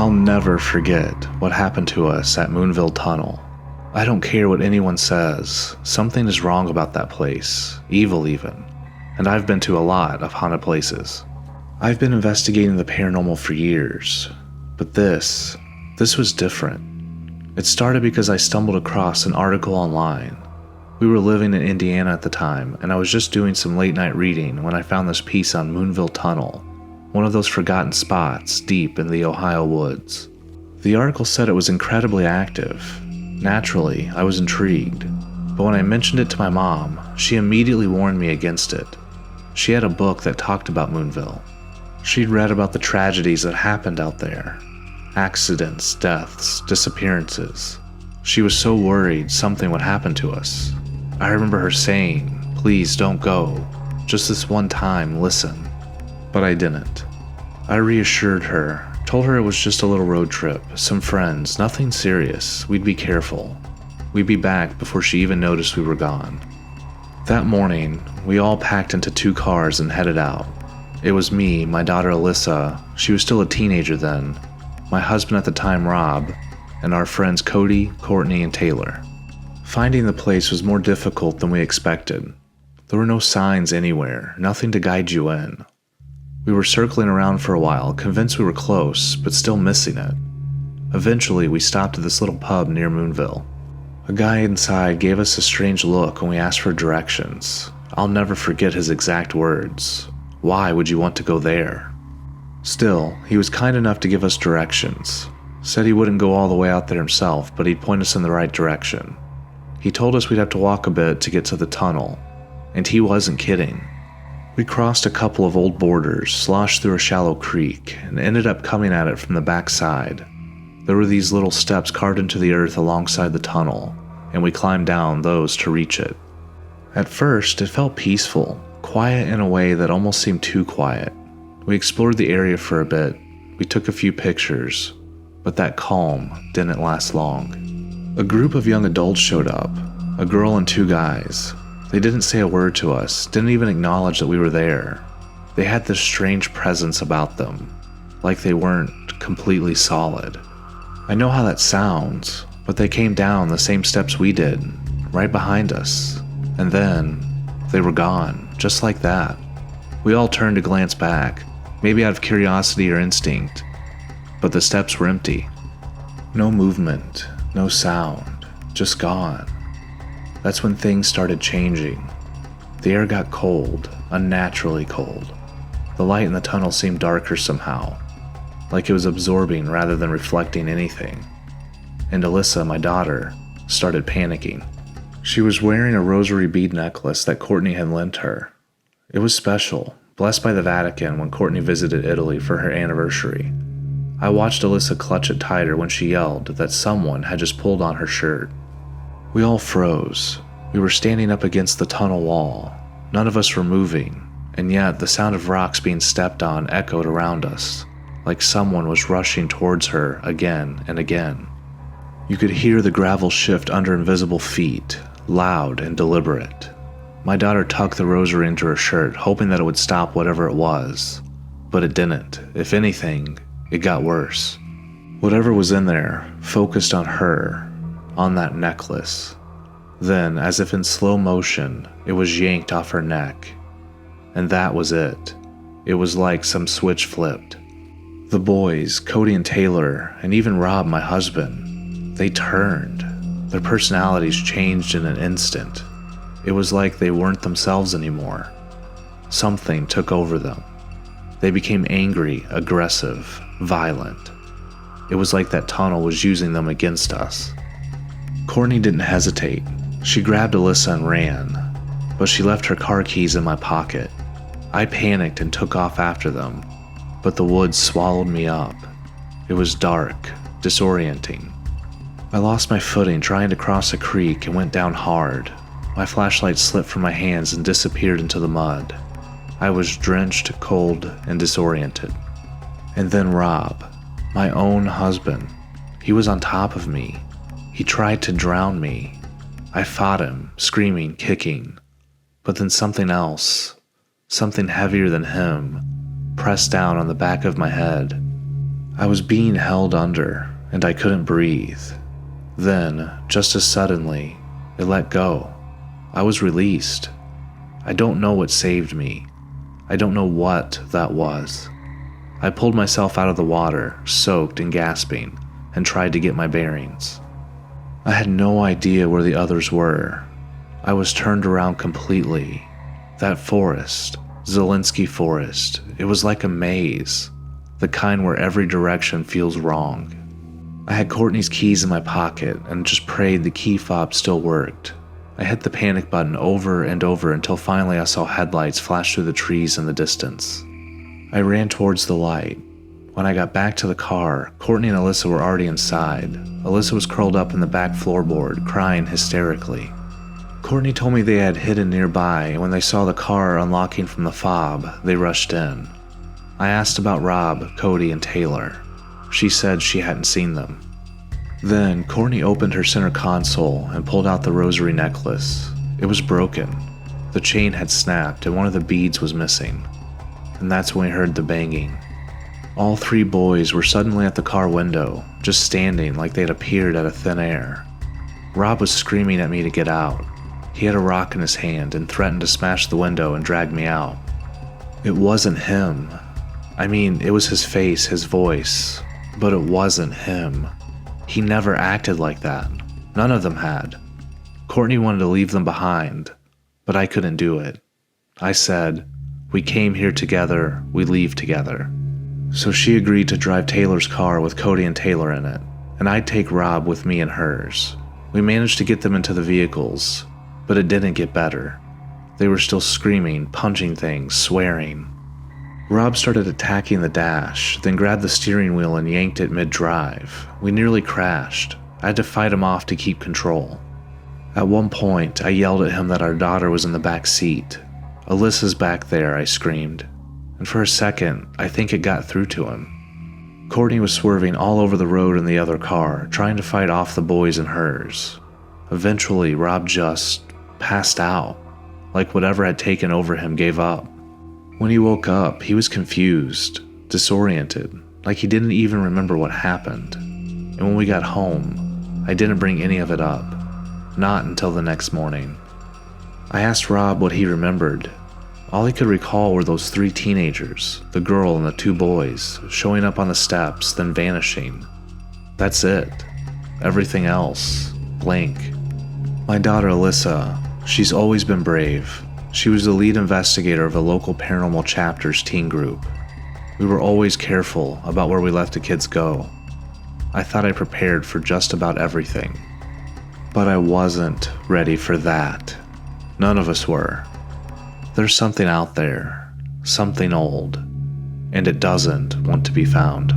I'll never forget what happened to us at Moonville Tunnel. I don't care what anyone says, something is wrong about that place, evil even, and I've been to a lot of haunted places. I've been investigating the paranormal for years, but this was different. It started because I stumbled across an article online. We were living in Indiana at the time, and I was just doing some late night reading when I found this piece on Moonville Tunnel, one of those forgotten spots deep in the Ohio woods. The article said it was incredibly active. Naturally, I was intrigued, but when I mentioned it to my mom, she immediately warned me against it. She had a book that talked about Moonville. She'd read about the tragedies that happened out there. Accidents, deaths, disappearances. She was so worried something would happen to us. I remember her saying, "Please don't go. Just this one time, listen." But I didn't. I reassured her, told her it was just a little road trip, some friends, nothing serious, we'd be careful. We'd be back before she even noticed we were gone. That morning, we all packed into 2 cars and headed out. It was me, my daughter Alyssa, she was still a teenager then, my husband at the time Rob, and our friends Cody, Courtney, and Taylor. Finding the place was more difficult than we expected. There were no signs anywhere, nothing to guide you in. We were circling around for a while, convinced we were close, but still missing it. Eventually, we stopped at this little pub near Moonville. A guy inside gave us a strange look when we asked for directions. I'll never forget his exact words. "Why would you want to go there?" Still, he was kind enough to give us directions. Said he wouldn't go all the way out there himself, but he'd point us in the right direction. He told us we'd have to walk a bit to get to the tunnel, and he wasn't kidding. We crossed a couple of old borders, sloshed through a shallow creek, and ended up coming at it from the back side. There were these little steps carved into the earth alongside the tunnel, and we climbed down those to reach it. At first, it felt peaceful, quiet in a way that almost seemed too quiet. We explored the area for a bit, we took a few pictures, but that calm didn't last long. A group of young adults showed up, a girl and 2 guys. They didn't say a word to us, didn't even acknowledge that we were there. They had this strange presence about them, like they weren't completely solid. I know how that sounds, but they came down the same steps we did, right behind us, and then they were gone, just like that. We all turned to glance back, maybe out of curiosity or instinct, but the steps were empty. No movement, no sound, just gone. That's when things started changing. The air got cold, unnaturally cold. The light in the tunnel seemed darker somehow, like it was absorbing rather than reflecting anything. And Alyssa, my daughter, started panicking. She was wearing a rosary bead necklace that Courtney had lent her. It was special, blessed by the Vatican when Courtney visited Italy for her anniversary. I watched Alyssa clutch it tighter when she yelled that someone had just pulled on her shirt. We all froze. We were standing up against the tunnel wall. None of us were moving, and yet the sound of rocks being stepped on echoed around us, like someone was rushing towards her again and again. You could hear the gravel shift under invisible feet, loud and deliberate. My daughter tucked the rosary into her shirt, hoping that it would stop whatever it was, but it didn't. If anything, it got worse. Whatever was in there focused on her, on that necklace. Then, as if in slow motion, it was yanked off her neck. And that was it. It was like some switch flipped. The boys, Cody and Taylor, and even Rob, my husband, they turned. Their personalities changed in an instant. It was like they weren't themselves anymore. Something took over them. They became angry, aggressive, violent. It was like that tunnel was using them against us. Courtney didn't hesitate. She grabbed Alyssa and ran, but she left her car keys in my pocket. I panicked and took off after them, but the woods swallowed me up. It was dark, disorienting. I lost my footing trying to cross a creek and went down hard. My flashlight slipped from my hands and disappeared into the mud. I was drenched, cold, and disoriented. And then Rob, my own husband, he was on top of me. He tried to drown me. I fought him, screaming, kicking. But then something else, something heavier than him, pressed down on the back of my head. I was being held under, and I couldn't breathe. Then, just as suddenly, it let go. I was released. I don't know what saved me. I don't know what that was. I pulled myself out of the water, soaked and gasping, and tried to get my bearings. I had no idea where the others were. I was turned around completely. That forest, Zielinski Forest, it was like a maze, the kind where every direction feels wrong. I had Courtney's keys in my pocket and just prayed the key fob still worked. I hit the panic button over and over until finally I saw headlights flash through the trees in the distance. I ran towards the light. When I got back to the car, Courtney and Alyssa were already inside. Alyssa was curled up in the back floorboard, crying hysterically. Courtney told me they had hidden nearby, and when they saw the car unlocking from the fob, they rushed in. I asked about Rob, Cody, and Taylor. She said she hadn't seen them. Then, Courtney opened her center console and pulled out the rosary necklace. It was broken. The chain had snapped and one of the beads was missing. And that's when we heard the banging. All three boys were suddenly at the car window, just standing like they'd appeared out of thin air. Rob was screaming at me to get out. He had a rock in his hand and threatened to smash the window and drag me out. It wasn't him. I mean, it was his face, his voice, but it wasn't him. He never acted like that. None of them had. Courtney wanted to leave them behind, but I couldn't do it. I said, "We came here together, we leave together." So she agreed to drive Taylor's car with Cody and Taylor in it, and I'd take Rob with me in hers. We managed to get them into the vehicles, but it didn't get better. They were still screaming, punching things, swearing. Rob started attacking the dash, then grabbed the steering wheel and yanked it mid-drive. We nearly crashed. I had to fight him off to keep control. At one point, I yelled at him that our daughter was in the back seat. "Alyssa's back there," I screamed. And for a second, I think it got through to him. Courtney was swerving all over the road in the other car, trying to fight off the boys in hers. Eventually, Rob just passed out, like whatever had taken over him gave up. When he woke up, he was confused, disoriented, like he didn't even remember what happened. And when we got home, I didn't bring any of it up, not until the next morning. I asked Rob what he remembered. All he could recall were those three teenagers, the girl and the two boys, showing up on the steps, then vanishing. That's it. Everything else, blank. My daughter Alyssa, she's always been brave. She was the lead investigator of a local Paranormal chapter's teen group. We were always careful about where we let the kids go. I thought I prepared for just about everything. But I wasn't ready for that. None of us were. There's something out there, something old, and it doesn't want to be found.